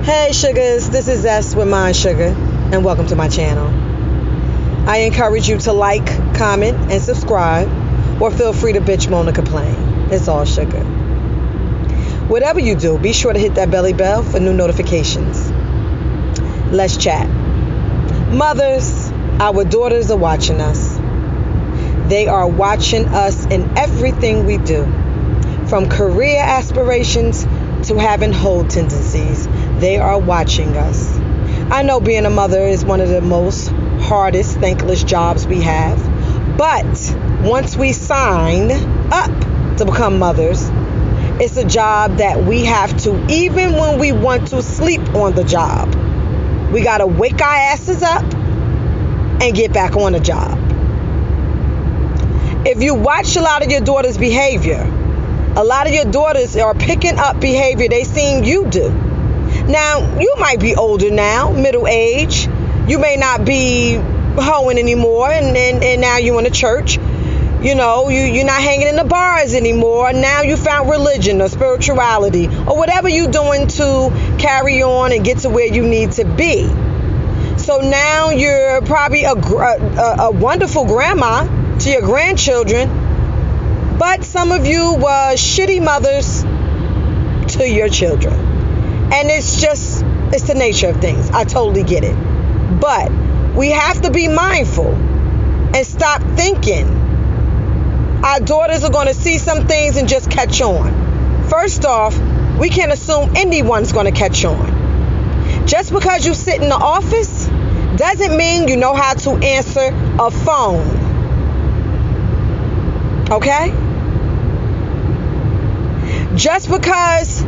Hey sugars, this is S with Mind Sugar, and welcome to my channel. I encourage you to like, comment, and subscribe, or feel free to bitch, moan, or complain. It's all sugar. Whatever you do, be sure to hit that belly bell for new notifications. Let's chat. Mothers, our daughters are watching us. They are watching us in everything we do, from career aspirations to having hold tendencies. They are watching us. I know being a mother is one of the most hardest, thankless jobs we have. But once we sign up to become mothers, it's a job that we have to, even when we want to sleep on the job, we got to wake our asses up and get back on the job. If you watch a lot of your daughter's behavior, a lot of your daughters are picking up behavior they seen you do. Now, you might be older now, middle age. You may not be hoeing anymore, and now you're in the church. You know, you're not hanging in the bars anymore. Now you found religion or spirituality or whatever you're doing to carry on and get to where you need to be. So now you're probably a wonderful grandma to your grandchildren, but some of you were shitty mothers to your children. And it's the nature of things. I totally get it. But we have to be mindful and stop thinking our daughters are going to see some things and just catch on. First off, we can't assume anyone's going to catch on. Just because you sit in the office doesn't mean you know how to answer a phone. Okay? Just because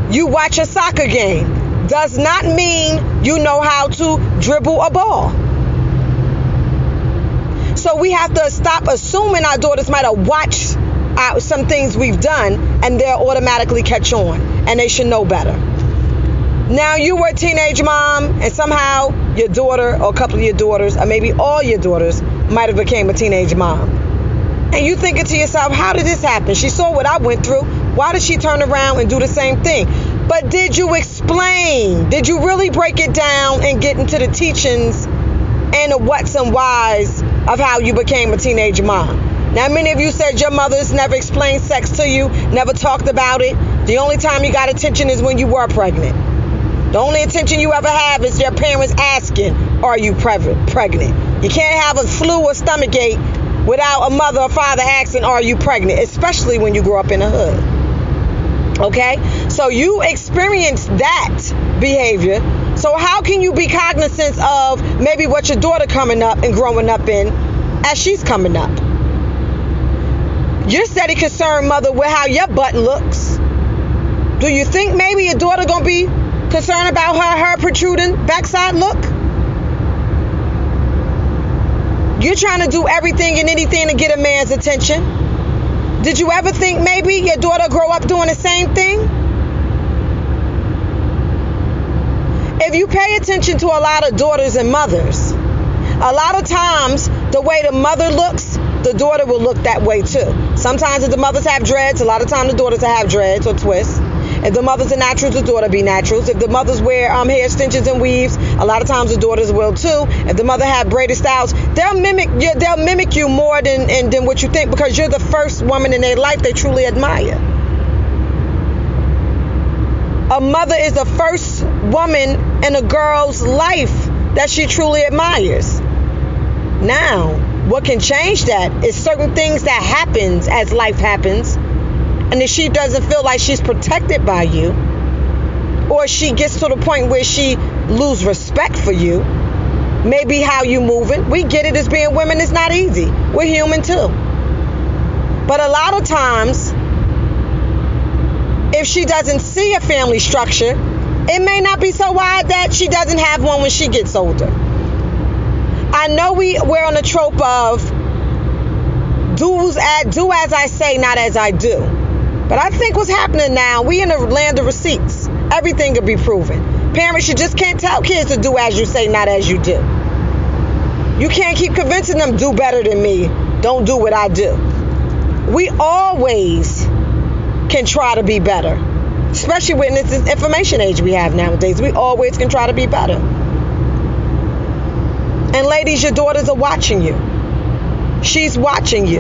you watch a soccer game does not mean you know how to dribble a ball. So we have to stop assuming our daughters might have watched some things we've done and they'll automatically catch on, and they should know better. Now you were a teenage mom and somehow your daughter or a couple of your daughters or maybe all your daughters might have became a teenage mom. And you thinking to yourself, how did this happen? She saw what I went through. Why did she turn around and do the same thing? But did you explain? Did you really break it down and get into the teachings and the whats and whys of how you became a teenage mom? Now, many of you said your mothers never explained sex to you, never talked about it. The only time you got attention is when you were pregnant. The only attention you ever have is your parents asking, are you pregnant? You can't have a flu or stomach ache without a mother or father asking, are you pregnant? Especially when you grow up in the hood. Okay? So you experienced that behavior. So how can you be cognizant of maybe what your daughter coming up and growing up in as she's coming up? You're steady concerned, mother, with how your butt looks. Do you think maybe your daughter gonna be concerned about her protruding backside look? You're trying to do everything and anything to get a man's attention. Did you ever think maybe your daughter grow up doing the same thing? If you pay attention to a lot of daughters and mothers, a lot of times the way the mother looks, the daughter will look that way too. Sometimes if the mothers have dreads, a lot of times the daughters will have dreads or twists. If the mothers are naturals, the daughter be naturals. If the mothers wear hair extensions and weaves, a lot of times the daughters will too. If the mother have braided styles, they'll mimic you more than what you think, because you're the first woman in their life they truly admire. A mother is the first woman in a girl's life that she truly admires. Now, what can change that is certain things that happens as life happens. And if she doesn't feel like she's protected by you, or she gets to the point where she lose respect for you, maybe how you moving. We get it, as being women, it's not easy. We're human too. But a lot of times, if she doesn't see a family structure, it may not be so wide that she doesn't have one when she gets older. I know we're on the trope of do as I say, not as I do. But I think what's happening now, we in the land of receipts. Everything can be proven. Parents, you just can't tell kids to do as you say, not as you do. You can't keep convincing them, do better than me, don't do what I do. We always can try to be better. Especially with this information age we have nowadays. We always can try to be better. And ladies, your daughters are watching you. She's watching you.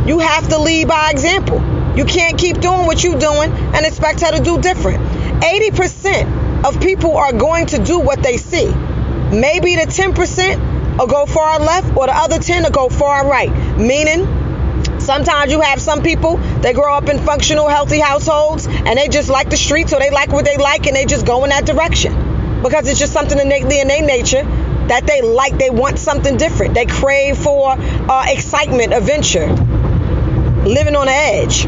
You have to lead by example. You can't keep doing what you're doing and expect her to do different. 80% of people are going to do what they see. Maybe the 10% will go far left, or the other 10 will go far right. Meaning, sometimes you have some people, they grow up in functional, healthy households, and they just like the streets, or they like what they like, and they just go in that direction. Because it's just something innately in their nature that they like. They want something different. They crave for excitement, adventure, living on the edge.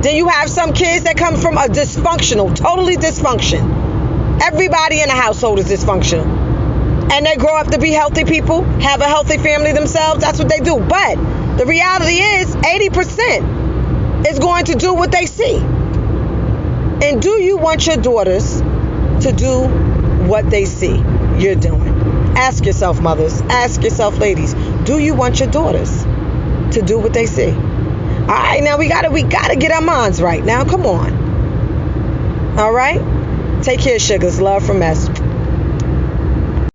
Then you have some kids that come from a dysfunctional, totally dysfunction. Everybody in the household is dysfunctional. And they grow up to be healthy people, have a healthy family themselves. That's what they do. But the reality is 80% is going to do what they see. And do you want your daughters to do what they see you're doing? Ask yourself, mothers. Ask yourself, ladies. Do you want your daughters to do what they see? All right, now we gotta get our minds right. Now, come on. All right? Take care, sugars. Love from S.